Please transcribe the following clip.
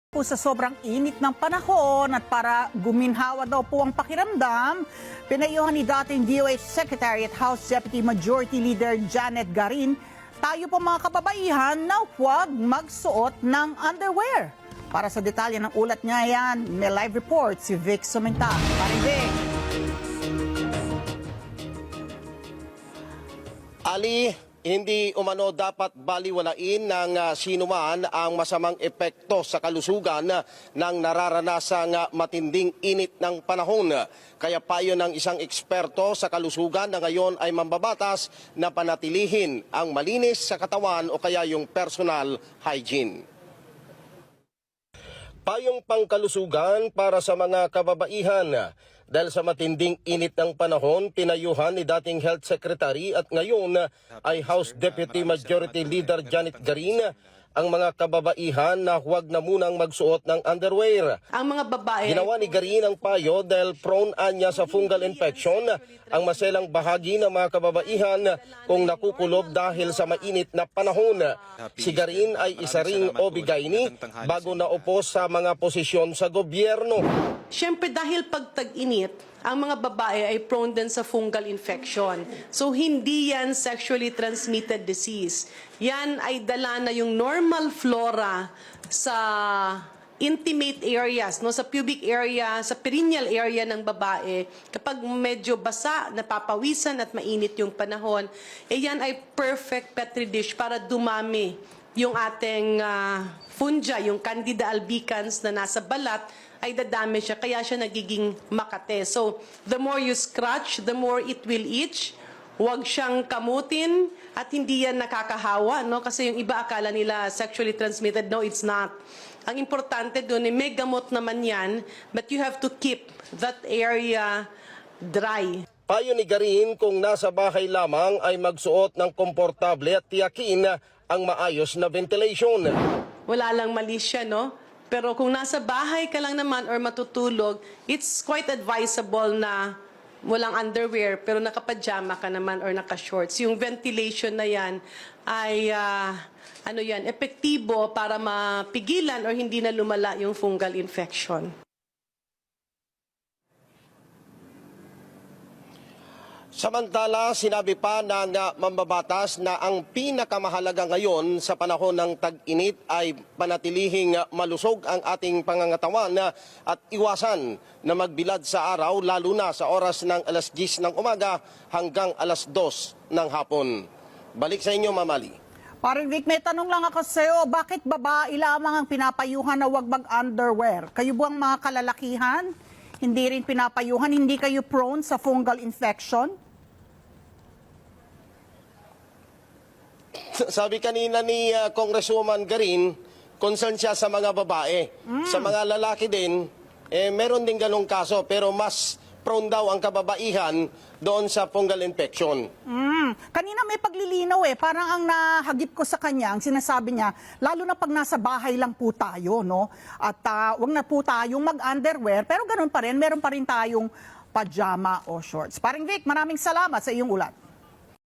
Po sa sobrang init ng panahon at para guminhawa daw po ang pakiramdam, pinayuhan ni dating DOH Secretary at House Deputy Majority Leader Janet Garin, tayo po mga kababaihan na huwag magsuot ng underwear. Para sa detalye ng ulat niya yan, may live report si Vic Sumenta. Paring Vic. Ali, hindi umano dapat baliwalain ng sinuman ang masamang epekto sa kalusugan ng nararanasang matinding init ng panahon. Kaya payo ng isang eksperto sa kalusugan na ngayon ay mambabatas na panatilihin ang malinis sa katawan o kaya yung personal hygiene. Payong pangkalusugan para sa mga kababaihan. Dahil sa matinding init ng panahon, pinayuhan ni dating Health Secretary at ngayon ay House Deputy Majority Leader Janet Garin ang mga kababaihan na huwag na munang magsuot ng underwear. Ang mga babae... Ginawa ni Garin ang payo dahil prone anya sa fungal infection ang maselang bahagi ng mga kababaihan kung nakukulob dahil sa mainit na panahon. Si Garin ay isa ring OB/GYN bago naupo sa mga posisyon sa gobyerno. Siyempre dahil pag tag-init, ang mga babae ay prone din sa fungal infection. So hindi yan sexually transmitted disease. Yan ay dala na yung normal flora sa intimate areas, no, sa pubic area, sa perineal area ng babae. Kapag medyo basa, napapawisan at mainit yung panahon, yan ay perfect petri dish para dumami yung ating fungi, yung Candida albicans na nasa balat, ay dadami siya, kaya siya nagiging makate. So, the more you scratch, the more it will itch. Huwag siyang kamutin at hindi yan nakakahawa, no? Kasi yung iba akala nila sexually transmitted. No, it's not. Ang importante doon, may gamot naman yan, but you have to keep that area dry. Payo ni Garin kung nasa bahay lamang ay magsuot ng komportable at tiyakin ang maayos na ventilation. Wala lang mali siya, no? Pero kung nasa bahay ka lang naman or matutulog, it's quite advisable na walang underwear pero nakapajama ka naman or naka-shorts. Yung ventilation na yan ay epektibo para mapigilan or hindi na lumala yung fungal infection. Samantala, sinabi pa ng mambabatas na ang pinakamahalaga ngayon sa panahon ng tag-init ay panatilihing malusog ang ating pangangatawan at iwasan na magbilad sa araw lalo na sa oras ng alas 10 ng umaga hanggang alas 2 ng hapon. Balik sa inyo, Mamali. Paring Vic, may tanong lang ako sa iyo, bakit babae lamang ang pinapayuhan na huwag mag-underwear? Kayo buwang mga kalalakihan? Hindi rin pinapayuhan? Hindi kayo prone sa fungal infection? Sabi kanina ni Congresswoman Garin, concern siya sa mga babae. Sa mga lalaki din, meron din ganong kaso, pero mas prone daw ang kababaihan doon sa fungal infection. Kanina may paglilinaw parang ang nahagip ko sa kanya, ang sinasabi niya, lalo na pag nasa bahay lang po tayo, no? At wag na po tayong mag-underwear, pero ganun pa rin, meron pa rin tayong pajama o shorts. Paring Vic, maraming salamat sa iyong ulat.